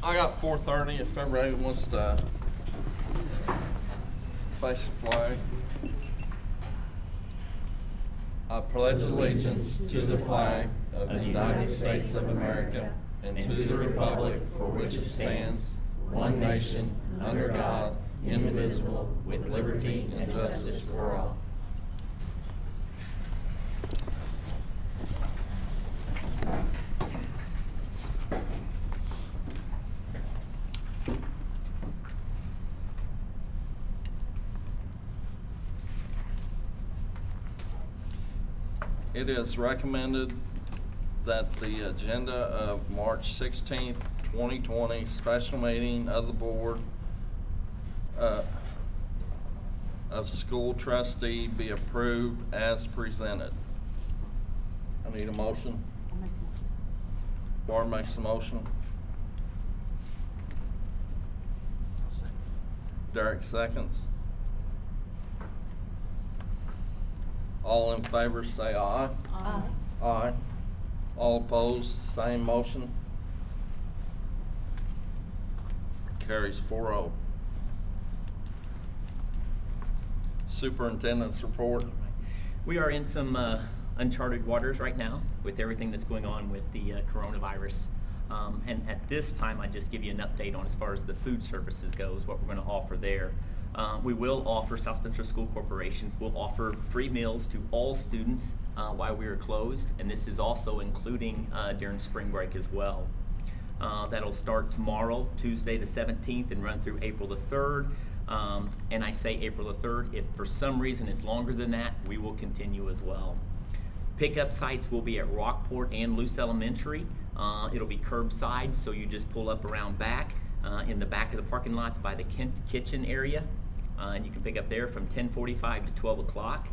I got 4:30 if everybody wants to face the flag. I pledge allegiance to the flag of the United States of America and to the republic for which it stands, one nation, under God, indivisible, with liberty and justice for all. It is recommended that the agenda of March 16th, 2020 special meeting of the Board of School Trustee be approved as presented. I need a motion. I'll make a motion. Barb makes the motion. I'll second. Derek seconds. All in favor say aye. Aye. Aye. All opposed, same motion. Carries 4-0. Superintendent's report. We are in some uncharted waters right now with everything that's going on with the coronavirus. And at this time, I just give you an update on as far as the food services goes, what we're going to offer there. We will offer, South Spencer School Corporation will offer free meals to all students while we are closed, and this is also including during spring break as well. That'll start tomorrow, Tuesday the 17th, and run through April the 3rd. And I say April the 3rd. If for some reason it's longer than that, we will continue as well. Pickup sites will be at Rockport and Luce Elementary. It'll be curbside, so you just pull up around back in the back of the parking lots by the kitchen area. And you can pick up there from 10:45 to 12 o'clock.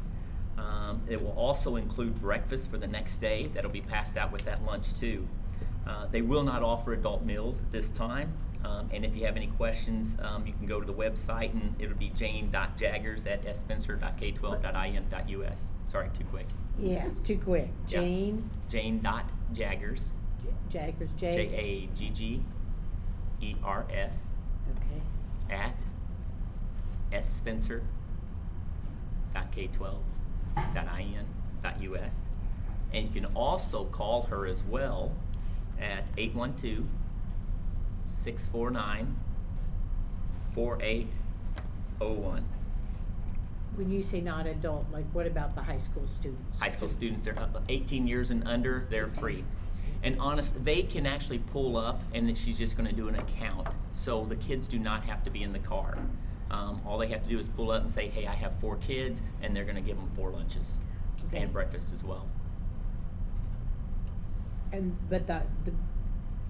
It will also include breakfast for the next day. That'll be passed out with that lunch too. They will not offer adult meals at this time. And if you have any questions, you can go to the website, and it'll be jane.jaggers@spencer.k12.in.us. Sorry, too quick. Yes, too quick. Yeah. Jane.Jaggers. Jaggers, Jaggers, Jaggers, Okay. at spencer.k12.in.us. And you can also call her as well at 812-649-4801. When you say not adult, like what about the high school students? High school students, they're 18 years and under, they're free. And honest, they can actually pull up, and then she's just going to do an account. So the kids do not have to be in the car. All they have to do is pull up and say, hey, I have 4 kids, and they're going to give them 4 lunches Okay. and breakfast as well. But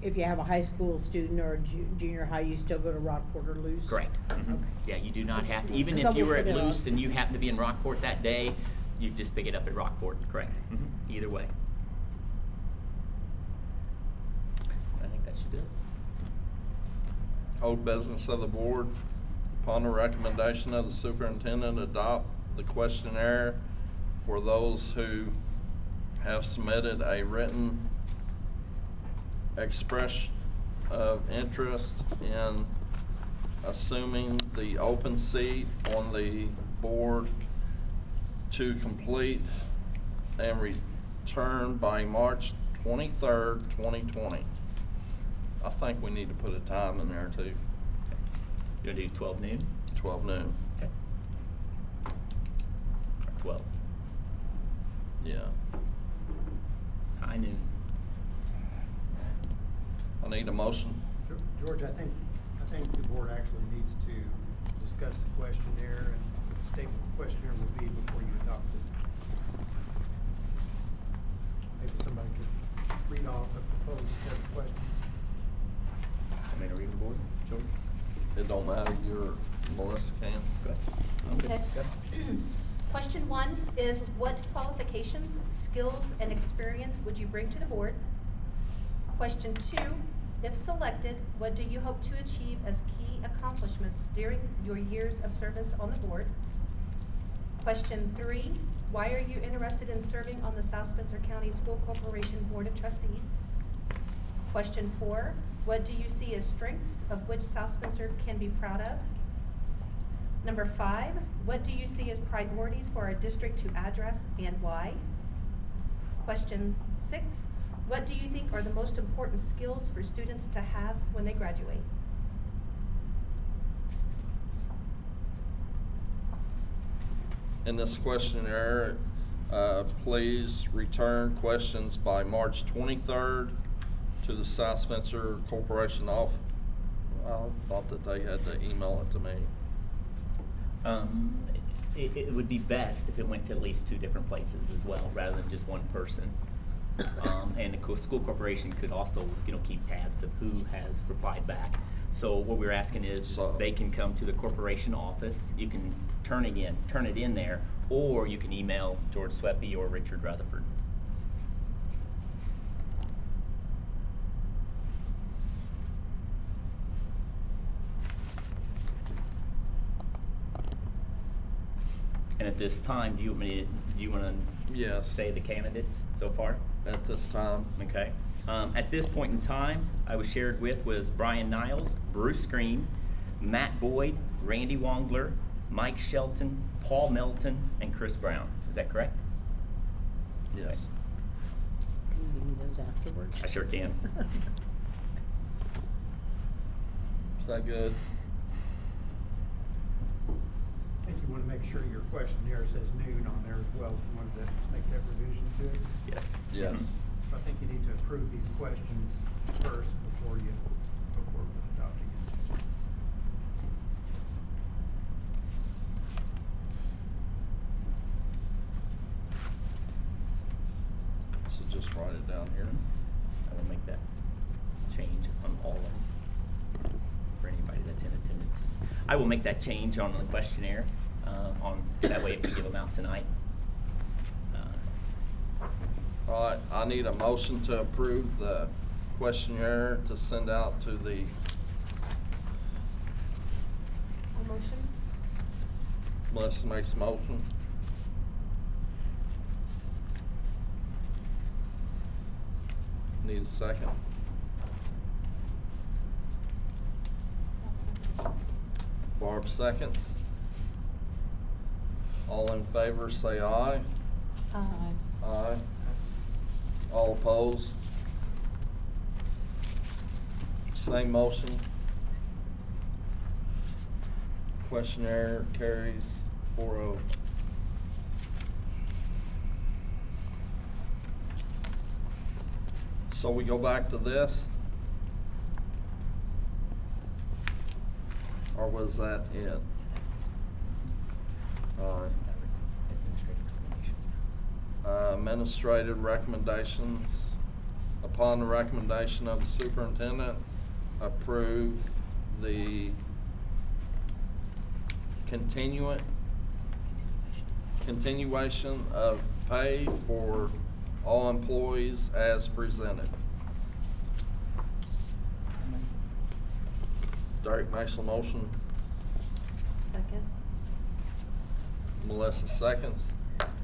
if you have a high school student or a junior high, you still go to Rockport or Luce? Correct. Mm-hmm. Okay. Yeah, you do not have to. Even Because if you were at I will put it Luce on. and you happen to be in Rockport that day, you just pick it up at Rockport. Correct. Mm-hmm. Either way. I think that should do it. Old business of the board. Upon the recommendation of the superintendent, adopt the questionnaire for those who have submitted a written expression of interest in assuming the open seat on the board to complete and return by March 23rd, 2020. I think we need to put a time in there too. You want to do 12 noon? 12 noon. Okay. Or 12. Yeah. High noon. I need a motion. George, I think the board actually needs to discuss the questionnaire and state what the questionnaire will be before you adopt it. Maybe somebody could read off the proposed set of questions. Want me to read the board, George? It don't matter, Melissa can. Go ahead. Okay. Question 1 is, what qualifications, skills, and experience would you bring to the board? Question 2, if selected, what do you hope to achieve as key accomplishments during your years of service on the board? Question 3, why are you interested in serving on the South Spencer County School Corporation Board of Trustees? Question 4, what do you see as strengths of which South Spencer can be proud of? Number 5, what do you see as priorities for our district to address and why? Question 6, what do you think are the most important skills for students to have when they graduate? In this questionnaire, please return questions by March 23rd to the South Spencer Corporation office. I thought that they had to email it to me. It would be best if it went to at least 2 different places as well, rather than just one person. And the school corporation could also, keep tabs of who has replied back. So what we're asking is they can come to the corporation office. You can turn it in there, or you can email George Schwoeppe or Richard Rutherford. And at this time, do you want to Yes. say the candidates so far? At this time. Okay. At this point in time, I was shared with was Brian Niles, Bruce Green, Matt Boyd, Randy Wongler, Mike Shelton, Paul Melton, and Chris Brown. Is that correct? Yes. Can you give me those afterwards? I sure can. Is that good? I think you want to make sure your questionnaire says noon on there as well, if you wanted to make that revision to it. Yes. Yes. So I think you need to approve these questions first before you go forward with adopting it. So just write it down here. I will make that change on all of them for anybody that's in attendance. I will make that change on the questionnaire. That way, if we give them out tonight. All right, I need a motion to approve the questionnaire to send out to the, A motion? Melissa makes a motion. Need a second. Barb seconds. All in favor, say aye. Aye. Aye. All opposed? Same motion. Questionnaire carries 4-0. So we go back to this? Or was that it? All right. Administrative recommendations. Upon the recommendation of the superintendent, approve the continuation of pay for all employees as presented. Derek makes a motion. Second. Melissa seconds.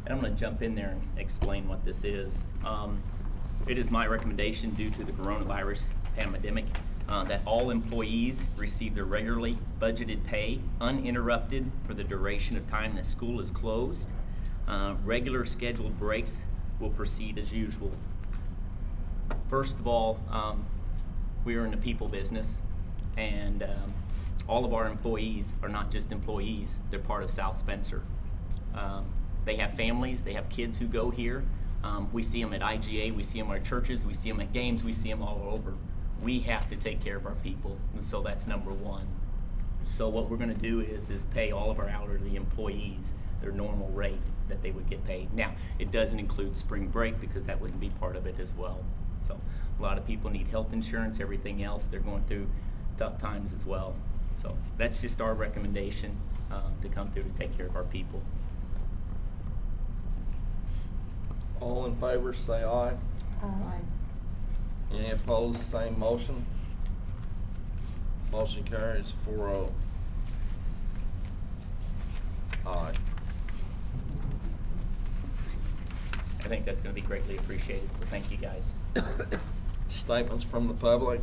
And I'm going to jump in there and explain what this is. It is my recommendation, due to the coronavirus pandemic, that all employees receive their regularly budgeted pay uninterrupted for the duration of time that school is closed. Regular scheduled breaks will proceed as usual. First of all, we are in the people business, and all of our employees are not just employees, they're part of South Spencer. They have families, they have kids who go here. We see them at IGA, we see them at our churches, we see them at games, we see them all over. We have to take care of our people, and so that's number one. So what we're gonna do is pay all of our hourly employees their normal rate that they would get paid. Now, it doesn't include spring break, because that wouldn't be part of it as well. So a lot of people need health insurance, everything else, they're going through tough times as well. So that's just our recommendation, to come through to take care of our people. All in favor, say aye. Aye. Any opposed, same motion. Motion carries 4-0. Aye. I think that's going to be greatly appreciated, so thank you guys. Statements from the public.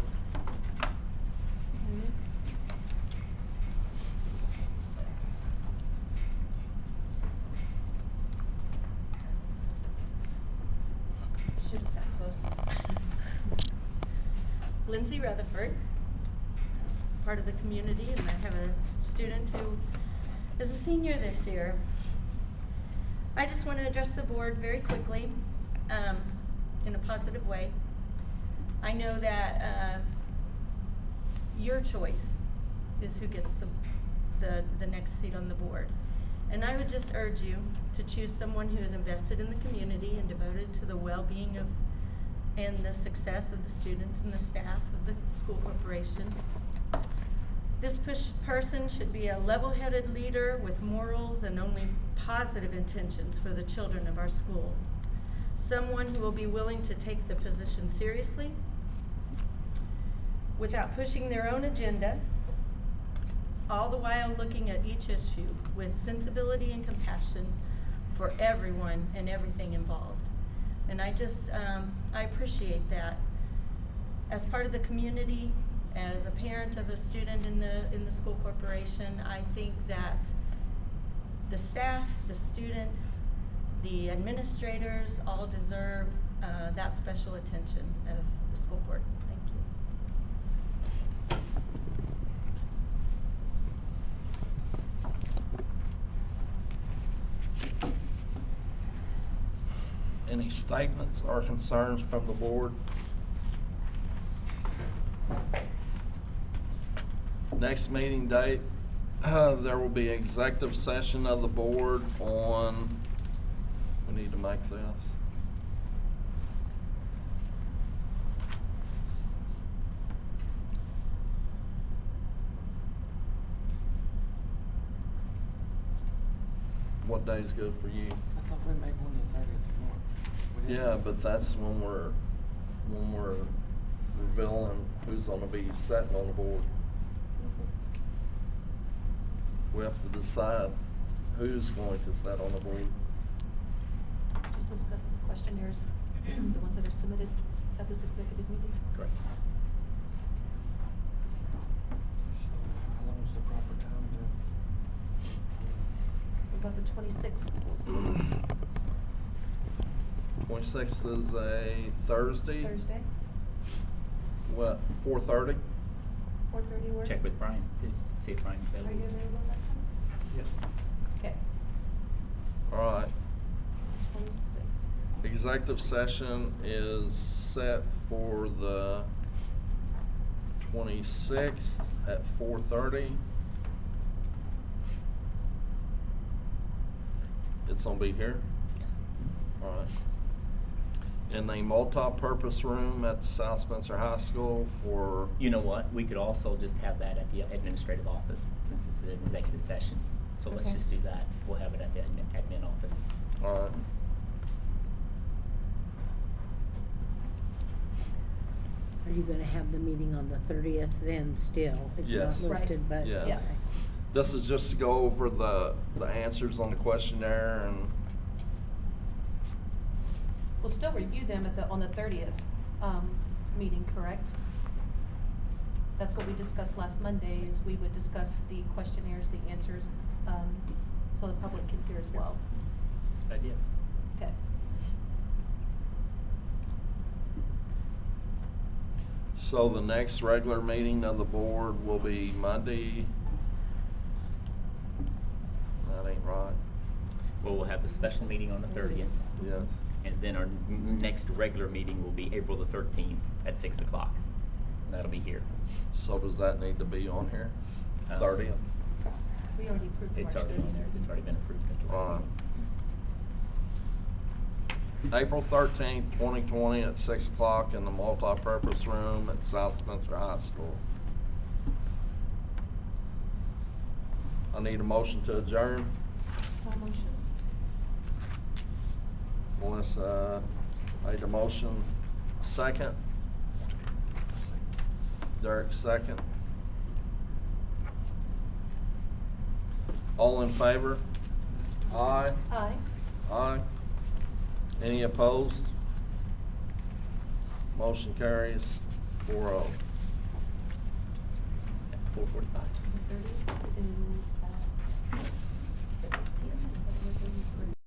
Should have sat close. Lindsay Rutherford, part of the community, and I have a student who is a senior this year. I just want to address the board very quickly, in a positive way. I know that your choice is who gets the next seat on the board. And I would just urge you to choose someone who is invested in the community and devoted to the well-being of and the success of the students and the staff of the school corporation. This person should be a level-headed leader with morals and only positive intentions for the children of our schools. Someone who will be willing to take the position seriously without pushing their own agenda, all the while looking at each issue with sensibility and compassion for everyone and everything involved. And I appreciate that. As part of the community, as a parent of a student in the school corporation, I think that the staff, the students, the administrators all deserve that special attention of the school board. Thank you. Any statements or concerns from the board? Next meeting date, there will be executive session of the board on, we need to make this. What day is good for you? I thought we made one the 30th of March. We didn't? Yeah, but that's when we're revealing who's gonna be sitting on the board. We have to decide who's going to sit on the board. Just discuss the questionnaires, the ones that are submitted at this executive meeting. Correct. So how long is the proper time About the 26th. 26th is a Thursday. Thursday, What, 4:30? 4:30 work? Check with Brian, too, see if Brian's Are available. you available that time? Yes. Okay, All right. 26th. Executive session is set for the 26th at 4:30. It's gonna be here? Yes. All right. In the multi-purpose room at the South Spencer High School for, You know what, we could also just have that at the administrative office, since it's an executive session. So let's Okay. just do that, we'll have it at the admin office. all right. Are you gonna have the meeting on the 30th then still? It's Yes. not listed, Right. but. Yes. okay. This is just to go over the answers on the questionnaire and, We'll still review them on the 30th, meeting, correct? That's what we discussed last Monday, is we would discuss the questionnaires, the answers, so the public can hear as well. Good idea. Okay. so the next regular meeting of the board will be Monday. That ain't right. Well, we'll have the special meeting on the 30th. Yes. And then our next regular meeting will be April the 13th at 6 o'clock. And that'll be here. So does that need to be on here? 30th? We already approved March It's already on there, it's already been approved at the last meeting. April 13th, 2020 at 6 o'clock in the multi-purpose room at South Spencer High School. I need a motion to adjourn. motion. Melissa made the motion. Second. Derek, second. All in favor? Aye. Aye. Aye. Any opposed? Motion carries 4-0. At 4:45. The 30th is